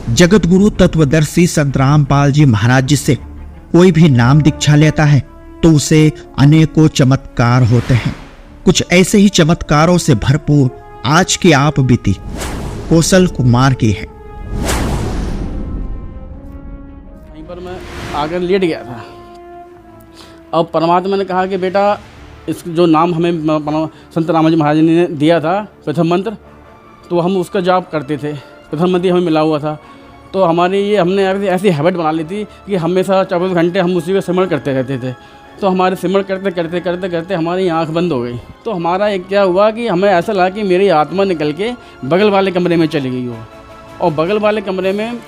जगत गुरु तत्वदर्शी संत रामपाल जी महाराज जी से कोई भी नाम दीक्षा लेता है तो उसे अनेकों चमत्कार होते हैं। कुछ ऐसे ही चमत्कारों से भरपूर आज की आप बीती कौशल कुमार की है। वहीं पर मैं आकर लेट गया था। अब परमात्मा ने कहा कि बेटा इस जो नाम हमें संत रामाजी महाराज ने दिया था प्रथम मंत्र, तो हम उसका जाप करते थे। प्रथम मंत्र हमें मिला हुआ था, तो हमारी ये हमने ऐसी हैबिट बना ली थी कि हमेशा 24 घंटे हम उसी को सिमरण करते रहते थे। तो हमारे सिमरण करते करते हमारी आंख बंद हो गई। तो हमारा एक क्या हुआ कि हमें ऐसा लगा कि मेरी आत्मा निकल के बगल वाले कमरे में चली गई हो। और बगल वाले कमरे में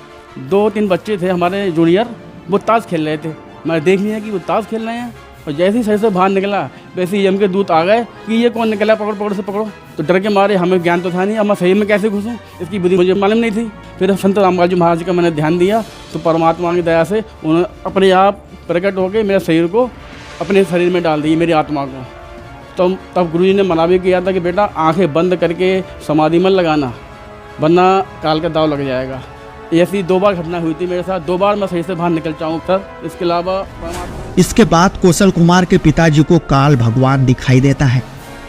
2-3 बच्चे थे हमारे जूनियर, वो ताश खेल रहे थे। मैं देख लिया कि वो ताश खेल रहे हैं, और जैसे ही सही से बाहर निकला वैसे ही यम के दूत आ गए कि ये कौन निकला, पकड़ो से पकड़ो। तो डर के मारे हमें ज्ञान तो था नहीं, अब मैं सही में कैसे घुसूँ, इसकी बुद्धि मुझे मालूम नहीं थी। फिर संत रामपाल जी महाराज का मैंने ध्यान दिया, तो परमात्मा की दया से उन्होंने अपने आप प्रकट होकर मेरे शरीर को अपने शरीर में डाल दी, मेरी आत्मा को। तो तब गुरुजी ने मना भी किया था कि बेटा आंखें बंद करके समाधि मत लगाना, वरना काल का दाव लग जाएगा। ऐसी 2 बार घटना हुई थी मेरे साथ, 2 बार मैं सही से बाहर निकल जाऊँ सर। इसके अलावा इसके बाद कौशल कुमार के पिताजी को काल भगवान दिखाई देता है।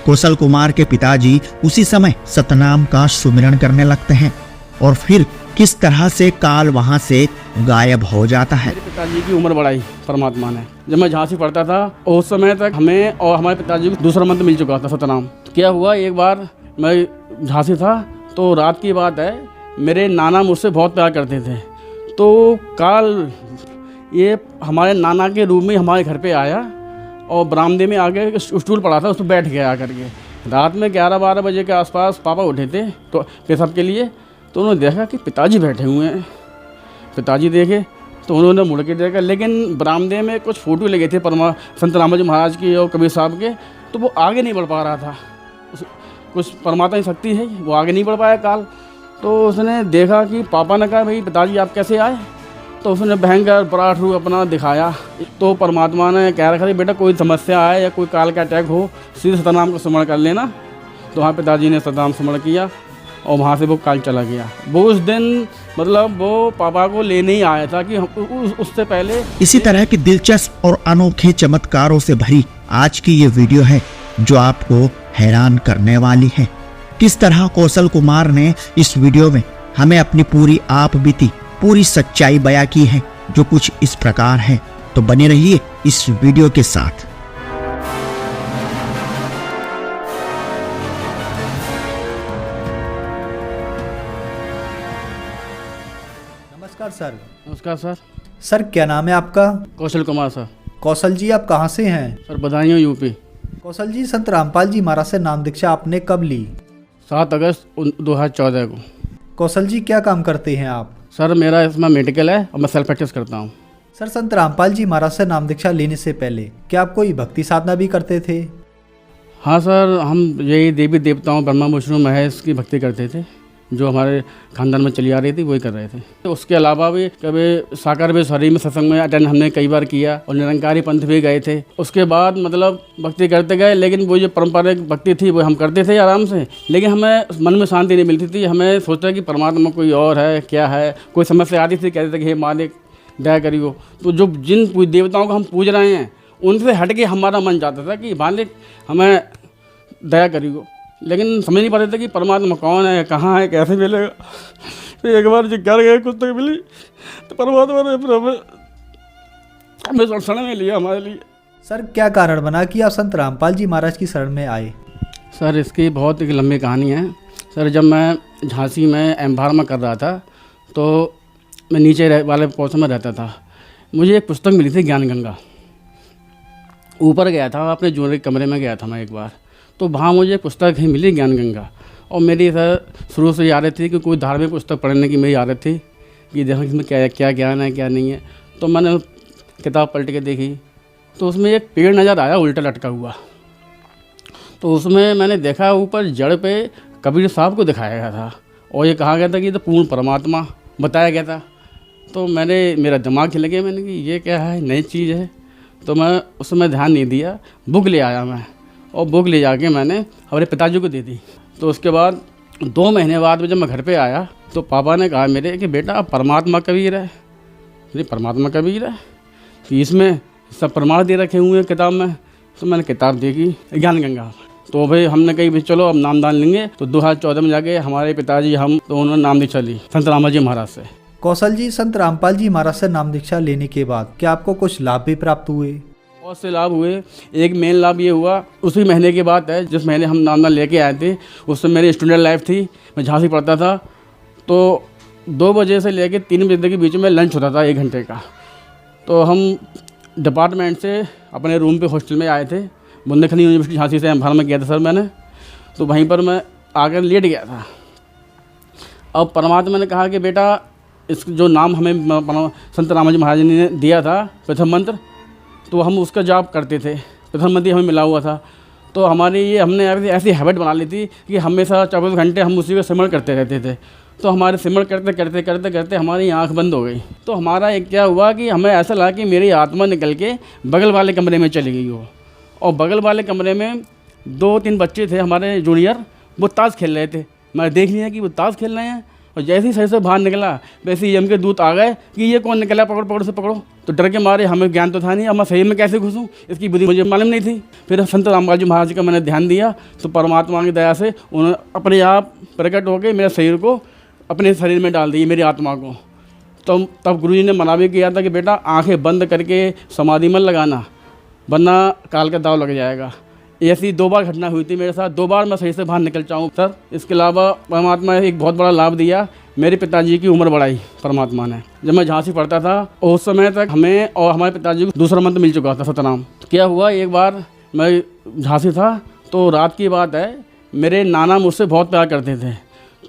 कौशल कुमार के पिताजी उसी समय सतनाम का सुमिरन करने लगते हैं और फिर किस तरह से काल वहां से गायब हो जाता है। मेरे पिताजी की उम्र बढ़ाई परमात्मा ने। जब मैं झांसी पढ़ता था उस समय तक हमें और हमारे पिताजी को दूसरा मंत्र मिल चुका था, सतनाम। क्या हुआ, एक बार मैं झांसी था तो रात की बात है, मेरे नाना मुझसे बहुत प्यार करते थे। तो काल ये हमारे नाना के रूप में हमारे घर पे आया और बरामदे में आके स्टूल पड़ा था, उस पर बैठ गया आकर के। रात में 11-12 बजे के आसपास पापा उठे थे तो पेशाब के लिए, तो उन्होंने देखा कि पिताजी बैठे हुए हैं। पिताजी देखे तो उन्होंने मुड़ के देखा, लेकिन बरामदे में कुछ फ़ोटो लगे थे संत रामाजी महाराज की और कबीर साहब के, तो वो आगे नहीं बढ़ पा रहा था। कुछ परमात्मा की शक्ति है, वो आगे नहीं बढ़ पाया काल। तो उसने देखा कि पापा ने कहा भाई पिताजी आप कैसे आए, तो उसने भयंकर बड़ा रूप अपना दिखाया। तो परमात्मा ने कह रखा था बेटा कोई समस्या आए या कोई काल का अटैक हो, सीधे सतनाम को स्मरण कर लेना। तो वहाँ पिताजी ने सतनाम स्मरण किया और वहाँ से वो काल चला गया। वो उस दिन मतलब वो पापा को लेने ही आया था कि उससे पहले। इसी तरह की दिलचस्प और अनोखे चमत्कारों से भरी आज की ये वीडियो है जो आपको हैरान करने वाली है। किस तरह कौशल कुमार ने इस वीडियो में हमें अपनी पूरी आप बीती पूरी सच्चाई बयां की है, जो कुछ इस प्रकार है। तो बने रहिए इस वीडियो के साथ। नमस्कार सर। नमस्कार सर। सर क्या नाम है आपका? कौशल कुमार सर। कौशल जी आप कहाँ से हैं? Sir Budaun UP. कौशल जी संत रामपाल जी महाराज से नाम दीक्षा आपने कब ली? 7 अगस्त 2014 को। कौशल जी क्या काम करते हैं आप? सर मेरा इसमें मेडिकल है और मैं सेल्फ प्रैक्टिस करता हूँ। सर संत रामपाल जी महाराज से नाम दीक्षा लेने से पहले क्या आप कोई भक्ति साधना भी करते थे? हाँ सर, हम यही देवी देवताओं ब्रह्मा विष्णु महेश की भक्ति करते थे, जो हमारे खानदान में चली आ रही थी वही कर रहे थे। तो उसके अलावा भी कभी साकार बेसहरी में सत्संग में अटेंड हमने कई बार किया और निरंकारी पंथ भी गए थे। उसके बाद मतलब भक्ति करते गए, लेकिन वो जो पारंपरिक भक्ति थी वो हम करते थे आराम से, लेकिन हमें मन में शांति नहीं मिलती थी। हमें सोचता कि परमात्मा कोई और है, क्या है। कोई समस्या आती थी, कहते थे कि हे मालिक दया करियो। तो जो जिन देवताओं को हम पूज रहे हैं उनसे हट के हमारा मन जाता था कि मालिक हमें दया करियो, लेकिन समझ नहीं पाते थे कि परमात्मा कौन है, कहाँ है, कैसे मिलेगा। फिर एक बार जो कर गए कुछ तक मिली तो परमात्मा ने फिर हमें शरण में लिया हमारे लिए। सर क्या कारण बना कि आप संत रामपाल जी महाराज की शरण में आए? सर इसकी बहुत एक लंबी कहानी है। सर जब मैं झांसी में एम्भार में कर रहा था तो मैं नीचे वाले पोर्शन में रहता था। मुझे एक पुस्तक मिली थी ज्ञान गंगा। ऊपर गया था, अपने जूनियर कमरे में गया था मैं एक बार, तो वहाँ मुझे पुस्तक ही मिली ज्ञान गंगा। और मेरी सर शुरू से आदत थी कि कोई धार्मिक पुस्तक पढ़ने की मेरी आदत थी कि देखो इसमें क्या क्या ज्ञान है क्या नहीं है। तो मैंने किताब पलट के देखी तो उसमें एक पेड़ नज़र आया उल्टा लटका हुआ। तो उसमें मैंने देखा ऊपर जड़ पे कबीर साहब को दिखाया गया था और ये कहा गया था कि ये तो पूर्ण परमात्मा बताया गया था। तो मेरा दिमाग खिल गया, मैंने कि ये क्या है, नई चीज़ है। तो मैं उसमें ध्यान नहीं दिया, बुक ले आया मैं और बुक ले जाके मैंने हमारे पिताजी को दे दी। तो उसके बाद 2 महीने बाद में जब मैं घर पे आया तो पापा ने कहा मेरे कि बेटा अब परमात्मा कबीर है। अरे परमात्मा कबीर है तो इसमें सब प्रमाण दे रखे हुए हैं किताब में। तो मैंने किताब देखी ज्ञान गंगा। तो भाई हमने कही भाई चलो अब नामदान लेंगे। तो 2014 में जाके हमारे पिताजी हम तो उन्होंने नाम दीक्षा ली संत रामाजी महाराज से। कौशल जी, संत रामपाल जी महाराज से नाम दीक्षा लेने के बाद क्या आपको कुछ लाभ भी प्राप्त हुए? बहुत से लाभ हुए। एक मेन लाभ ये हुआ, उसी महीने की बात है जिस महीने हम नामदान लेके आए थे। उस समय मेरी स्टूडेंट लाइफ थी, मैं झांसी पढ़ता था। तो 2 बजे से लेकर 3 बजे के बीच में लंच होता था 1 घंटे का। तो हम डिपार्टमेंट से अपने रूम पे हॉस्टल में आए थे। बुंदेलखंड यूनिवर्सिटी झांसी से बाहर में गया था सर मैंने। तो वहीं पर मैं आकर लेट गया था। अब परमात्मा ने कहा कि बेटा इस जो नाम हमें संत रामाजी महाराज ने दिया था प्रथम मंत्र, तो हम उसका जाप करते थे। प्रथम मंत्र हमें मिला हुआ था। तो हमारी ये हमने ऐसी हैबिट बना ली थी कि हमेशा 24 घंटे हम उसी को सिमरण करते रहते थे। तो हमारे सिमरण करते करते करते करते हमारी आंख बंद हो गई। तो हमारा एक क्या हुआ कि हमें ऐसा लगा कि मेरी आत्मा निकल के बगल वाले कमरे में चली गई हो। और बगल वाले कमरे में 2-3 बच्चे थे हमारे जूनियर, वो ताश खेल रहे थे। मैं देख लिया कि वो ताश खेल रहे हैं। और जैसे ही सही से बाहर निकला वैसे ही यम के दूत आ गए कि ये कौन निकला, पकड़ो पकड़ो से पकड़ो। तो डर के मारे, हमें ज्ञान तो था नहीं, अब मैं सही में कैसे घुसूँ, इसकी बुद्धि मुझे मालूम नहीं थी। फिर संत रामपाल जी महाराज का मैंने ध्यान दिया तो परमात्मा की दया से उन्होंने अपने आप प्रकट होकर मेरे शरीर को अपने शरीर में डाल दी, मेरी आत्मा को। तो तब गुरुजी ने मना भी किया था कि बेटा आंखें बंद करके समाधि मत लगाना, वरना काल का दाव लग जाएगा। ऐसी 2 बार घटना हुई थी मेरे साथ। 2 बार मैं सही से बाहर निकल जाऊँ सर। इसके अलावा परमात्मा ने एक बहुत बड़ा लाभ दिया, मेरे पिताजी की उम्र बढ़ाई परमात्मा ने। जब मैं झांसी पढ़ता था उस समय तक हमें और हमारे पिताजी को दूसरा मंत्र मिल चुका था सतनाम। क्या हुआ, एक बार मैं झांसी था तो रात की बात है, मेरे नाना मुझसे बहुत प्यार करते थे।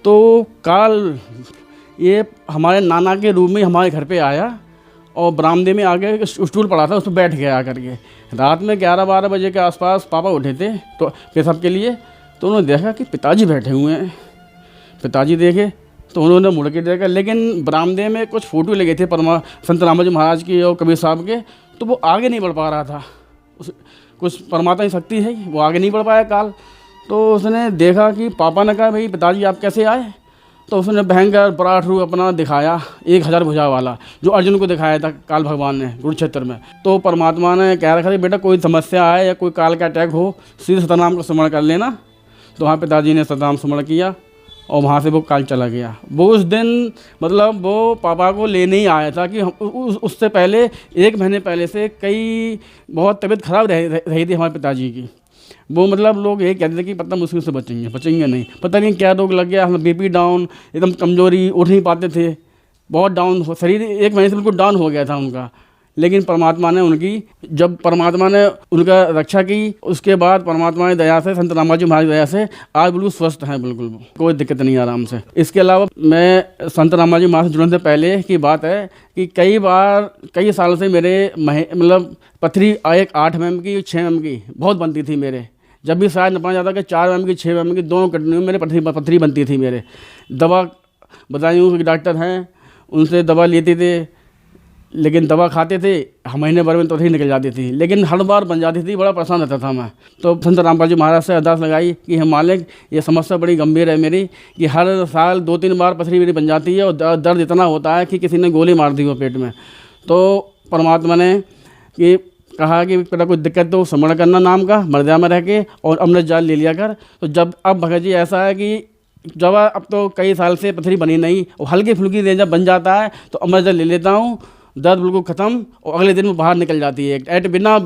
तो काल ये हमारे नाना के रूप में हमारे घर पे आया और बरामदे में आगे स्टूल पड़ा था, उस पर बैठ गया आकर के। रात में 11-12 बजे के आसपास पापा उठे थे तो पेशाब के लिए। तो उन्होंने देखा कि पिताजी बैठे हुए हैं। पिताजी देखे तो उन्होंने मुड़ के देखा, लेकिन बरामदे में कुछ फ़ोटो लगे थे संत रामाजी महाराज की और कबीर साहब के। तो वो आगे नहीं बढ़ पा रहा था। कुछ परमात्मा की शक्ति है, वो आगे नहीं बढ़ पाया काल। तो उसने देखा कि पापा ने कहा भाई पिताजी आप कैसे आए। तो उसने भयंकर पराठ रूप अपना दिखाया, 1000 भुजा वाला, जो अर्जुन को दिखाया था काल भगवान ने कुरुक्षेत्र में। तो परमात्मा ने कह रखा था बेटा कोई समस्या आए या कोई काल का अटैक हो, सीधे सतनाम को स्मरण कर लेना। तो वहाँ पिताजी ने सतनाम स्मरण किया और वहाँ से वो काल चला गया। वो उस दिन मतलब वो पापा को लेने ही आया था कि उससे पहले 1 महीने पहले से कई बहुत तबीयत खराब रही थी हमारे पिताजी की। वो मतलब लोग यही कहते थे कि पता मुश्किल से बचेंगे नहीं, पता नहीं क्या रोग लग गया, बीपी डाउन, एकदम कमजोरी, उठ नहीं पाते थे, बहुत डाउन शरीर 1 महीने से बिल्कुल डाउन हो गया था उनका। लेकिन परमात्मा ने जब परमात्मा ने उनका रक्षा की, उसके बाद परमात्मा की दया से, संत रामाजी महाराज की दया से आज बिल्कुल स्वस्थ हैं, बिल्कुल कोई दिक्कत नहीं, आराम से। इसके अलावा मैं संत रामाजी महाराज से जुड़ने से पहले की बात है कि कई साल से मेरे मतलब पथरी 8 mm की 6 mm की बहुत बनती थी मेरे। जब भी शायद नपा जाता कि 4 mm की 6 mm की दोनों कटनी मेरे पथरी बनती थी मेरे। दवा बताई हूँ कि डॉक्टर हैं, उनसे दवा लेते थे, लेकिन दवा खाते थे, महीने भर में तो ही निकल जाती थी, लेकिन हर बार बन जाती थी। बड़ा परेशान रहता था मैं। तो संत रामपाल जी महाराज से अरदास लगाई कि हम मालिक ये समस्या बड़ी गंभीर है मेरी, कि हर साल 2-3 बार पथरी मेरी बन जाती है और दर्द इतना होता है कि किसी ने गोली मार दी हो पेट में। तो परमात्मा ने कि कहा कि बेटा कोई दिक्कत तो स्मरण करना नाम का, मर्यादा में रह के, और अमृत जाल ले लिया कर। तो जब अब भगत जी ऐसा है कि जब अब तो कई साल से पथरी बनी नहीं और हल्की फुल्की दे जब बन जाता है तो अमृत जाल ले लेता हूँ, दर्द बिल्कुल ख़त्म और अगले दिन वो बाहर निकल जाती है। बिना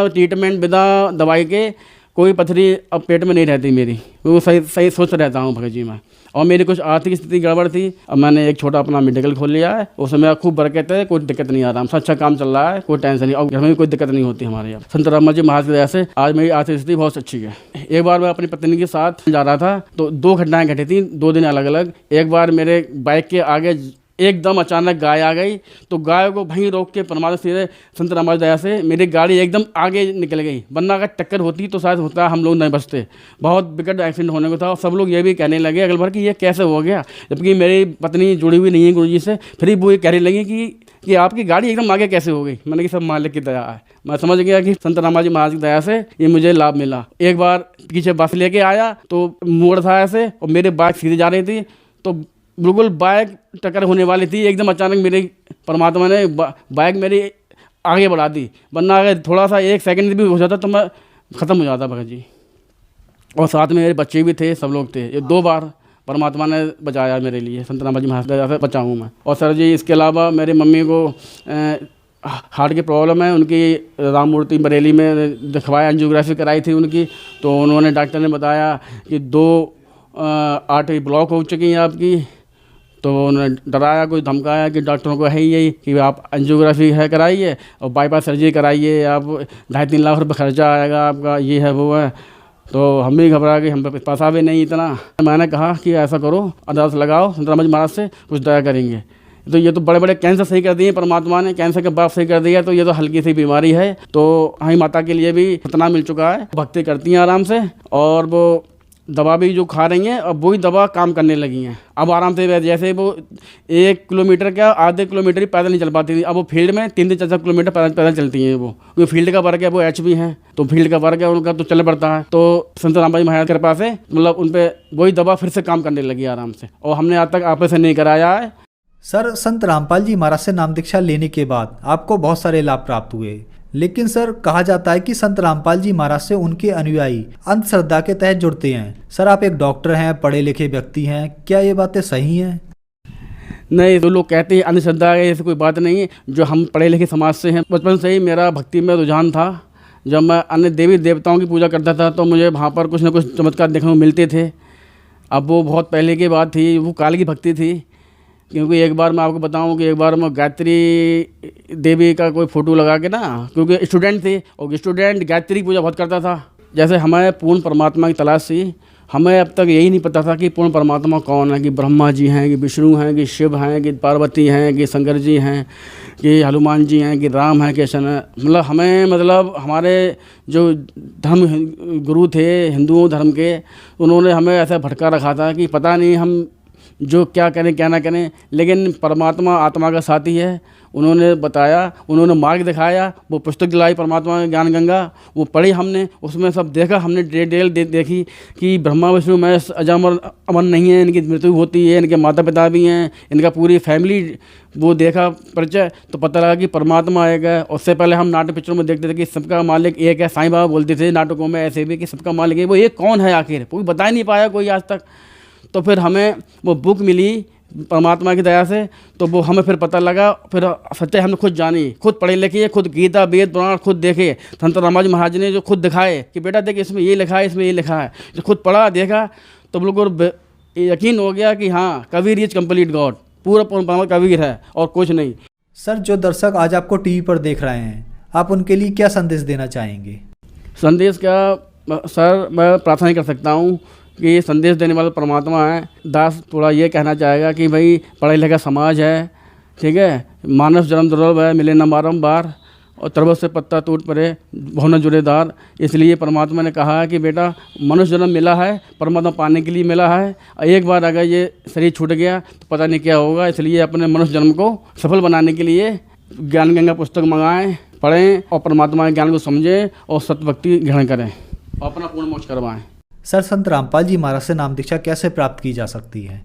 ट्रीटमेंट, बिना दवाई के कोई पथरी अब पेट में नहीं रहती मेरी। वो सही सोच रहता हूँ भगत जी मैं। और मेरी कुछ आर्थिक स्थिति गड़बड़ थी, अब मैंने एक छोटा अपना मेडिकल खोल लिया है। उसमें खूब बरकत है, कोई दिक्कत नहीं आ रहा, हमसे अच्छा काम चल रहा है, कोई टेंशन नहीं, और घर में भी कोई दिक्कत नहीं होती हमारे यहाँ। संत रामाजी महाराज की दया से आज मेरी आर्थिक स्थिति बहुत अच्छी है। एक बार मैं अपनी पत्नी के साथ जा रहा था तो 2 घटनाएं घटी थी, 2 दिन अलग अलग। एक बार मेरे बाइक के आगे एकदम अचानक गाय आ गई, तो गाय को वहीं रोक के परमात्मा से, संत रामाजी दया से मेरी गाड़ी एकदम आगे निकल गई, वरना अगर टक्कर होती तो शायद होता हम लोग नहीं बचते। बहुत विकट एक्सीडेंट होने को था और सब लोग ये भी कहने लगे अगल भर कि ये कैसे हो गया, जबकि मेरी पत्नी जुड़ी हुई नहीं है गुरुजी से। फिर वो ये कहने लगी कि कि आपकी गाड़ी एकदम आगे कैसे हो गई। मैंने कि सब मालिक की दया है। मैं समझ गया कि संत रामाजी महाराज की दया से ये मुझे लाभ मिला। एक बार पीछे बस लेके आया तो मोड़ था ऐसे और मेरे बाइक सीधे जा रही थी, तो बिल्कुल बाइक टक्कर होने वाली थी। एकदम अचानक मेरे परमात्मा ने बाइक मेरी आगे बढ़ा दी, वरना अगर थोड़ा सा 1 सेकंड भी हो जाता तो मैं ख़त्म हो जाता भगत जी। और साथ में मेरे बच्चे भी थे, सब लोग थे। ये 2 बार परमात्मा ने बचाया मेरे लिए, संत रामाजी महाराज की दया से बचा हूँ मैं। और सर जी इसके अलावा मेरी मम्मी को हार्ट की प्रॉब्लम है, उनकी राम मूर्ति बरेली में दिखवाया, एंजियोग्राफी कराई थी उनकी, तो उन्होंने डॉक्टर ने बताया कि 2 आर्टरी ब्लॉक हो चुकी हैं आपकी। तो उन्होंने डराया, कुछ धमकाया कि डॉक्टरों को है ही यही कि आप एंजियोग्राफी है कराइए और बाईपास सर्जरी कराइए, आप 2.5-3 लाख रुपये खर्चा आएगा आपका, ये है वो है। तो हम भी घबरा गए, हम पे पैसा भी नहीं इतना। मैंने कहा कि ऐसा करो, अरदास लगाओ, संत रामाजी महाराज से कुछ दया करेंगे। तो ये तो बड़े बड़े कैंसर सही कर दिए परमात्मा ने, कैंसर के बाप सही कर दिया, तो ये तो हल्की सी बीमारी है। तो हमारी माता के लिए भी इतना मिल चुका है, भक्ति करती हैं आराम से, और वो दवा भी जो खा रही हैं अब वही दवा काम करने लगी हैं। अब आराम से, जैसे वो 1 किलोमीटर क्या आधे किलोमीटर ही पैदल नहीं चल पाती थी, अब वो फील्ड में 3 से 4 किलोमीटर पैदल चलती हैं। वो क्योंकि फील्ड का वर्क है, वो HB हैं, तो फील्ड का वर्क है उनका, तो चल पड़ता है। तो संत रामाजी महाराज की कृपा से मतलब उन पर वही दवा फिर से काम करने लगी आराम से, और हमने आज तक ऑपरेशन नहीं कराया है। सर, संत रामपाल जी महाराज से नाम दीक्षा लेने के बाद आपको बहुत सारे लाभ प्राप्त हुए, लेकिन सर कहा जाता है कि संत रामपाल जी महाराज से उनके अनुयायी अंधश्रद्धा के तहत जुड़ते हैं। सर, आप एक डॉक्टर हैं, पढ़े लिखे व्यक्ति हैं, क्या ये बातें सही हैं? नहीं, तो लोग कहते हैं अंधश्रद्धा है, ऐसी कोई बात नहीं है। जो हम पढ़े लिखे समाज से हैं, बचपन से ही मेरा भक्ति में रुझान था। जब मैं अन्य देवी देवताओं की पूजा करता था तो मुझे वहाँ पर कुछ ना कुछ चमत्कार देखने को मिलते थे। अब वो बहुत पहले की बात थी, वो काल की भक्ति थी। क्योंकि एक बार मैं आपको बताऊं कि एक बार मैं गायत्री देवी का कोई फ़ोटो लगा के ना, क्योंकि स्टूडेंट थे और स्टूडेंट गायत्री पूजा बहुत करता था। जैसे हमें पूर्ण परमात्मा की तलाश थी, हमें अब तक यही नहीं पता था कि पूर्ण परमात्मा कौन है, कि ब्रह्मा जी हैं, कि विष्णु हैं, कि शिव हैं, कि पार्वती हैं, कि शंकर जी हैं, कि हनुमान जी हैं, कि राम हैं, कि कृष्ण है। मतलब हमारे जो धर्म गुरु थे हिंदुओं धर्म के, उन्होंने हमें ऐसा भटका रखा था कि पता नहीं हम जो क्या करें क्या ना करें। लेकिन परमात्मा आत्मा का साथी है, उन्होंने बताया, उन्होंने मार्ग दिखाया। वो पुस्तक दिलाई परमात्मा ज्ञान गंगा, वो पढ़ी हमने, उसमें सब देखा हमने, डिटेल देखी कि ब्रह्मा विष्णु में अजर अमर नहीं है, इनकी मृत्यु होती है, इनके माता पिता भी हैं, इनका पूरी फैमिली वो देखा परिचय, तो पता लगा कि परमात्मा एक है। उससे पहले हम नाटक पिक्चरों में देखते थे कि सबका मालिक एक है, साईं बाबा बोलते थे नाटकों में ऐसे भी कि सबका मालिक है, वो एक कौन है आखिर, कोई बता ही नहीं पाया कोई आज तक। तो फिर हमें वो बुक मिली परमात्मा की दया से, तो वो हमें फिर पता लगा, फिर सच्चाई हमने खुद जानी, खुद पढ़े लिखे, खुद गीता वेद पुराण खुद देखे। संत रामाजी महाराज ने जो खुद दिखाए कि बेटा देख इसमें ये लिखा है, इसमें ये लिखा है, जो खुद पढ़ा देखा तो बिल्कुल यकीन हो गया कि हाँ, कबीर इज कंप्लीट गॉड, पूरा परमात्मा कबीर है और कुछ नहीं। सर, जो दर्शक आज आपको टीवी पर देख रहे हैं, आप उनके लिए क्या संदेश देना चाहेंगे? संदेश क्या सर, मैं प्रार्थना कर सकता हूँ कि संदेश देने वाला परमात्मा है। दास थोड़ा ये कहना चाहेगा कि भाई पढ़ा लिखा समाज है, ठीक है, मानव जन्म दुर्लभ है, मिले न बारंबार, और तरबत से पत्ता टूट पड़े भुवन जुड़ेदार। इसलिए परमात्मा ने कहा है कि बेटा मनुष्य जन्म मिला है परमात्मा पाने के लिए मिला है, एक बार अगर ये शरीर छूट गया तो पता नहीं क्या होगा। इसलिए अपने मनुष्य जन्म को सफल बनाने के लिए ज्ञान गंगा पुस्तक मंगाएं, पढ़ें और परमात्मा के ज्ञान को समझें और सतभक्ति ग्रहण करें और अपना पूर्ण मोक्ष करवाएं। सर, संत रामपाल जी महाराज से नाम दीक्षा कैसे प्राप्त की जा सकती है?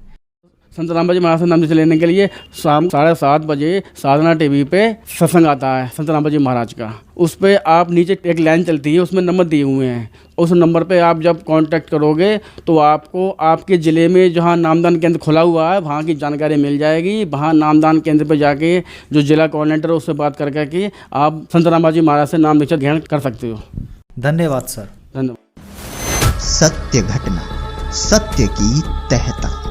संत रामपाल जी महाराज से नाम दीक्षा लेने के लिए शाम 7:30 बजे साधना टीवी पे सत्संग आता है संत रामपाल जी महाराज का। उस पर आप नीचे एक लाइन चलती है, उसमें नंबर दिए हुए हैं। उस नंबर पे आप जब कांटेक्ट करोगे तो आपको आपके ज़िले में जहाँ नामदान केंद्र खुला हुआ है वहाँ की जानकारी मिल जाएगी। वहाँ नामदान केंद्र पे जाके जो जिला कोऑर्डिनेटर है उससे बात करके आप संत रामपाल जी महाराज से नाम दीक्षा ग्रहण कर सकते हो। धन्यवाद सर। धन्यवाद। सत्य घटना, सत्य की तहता।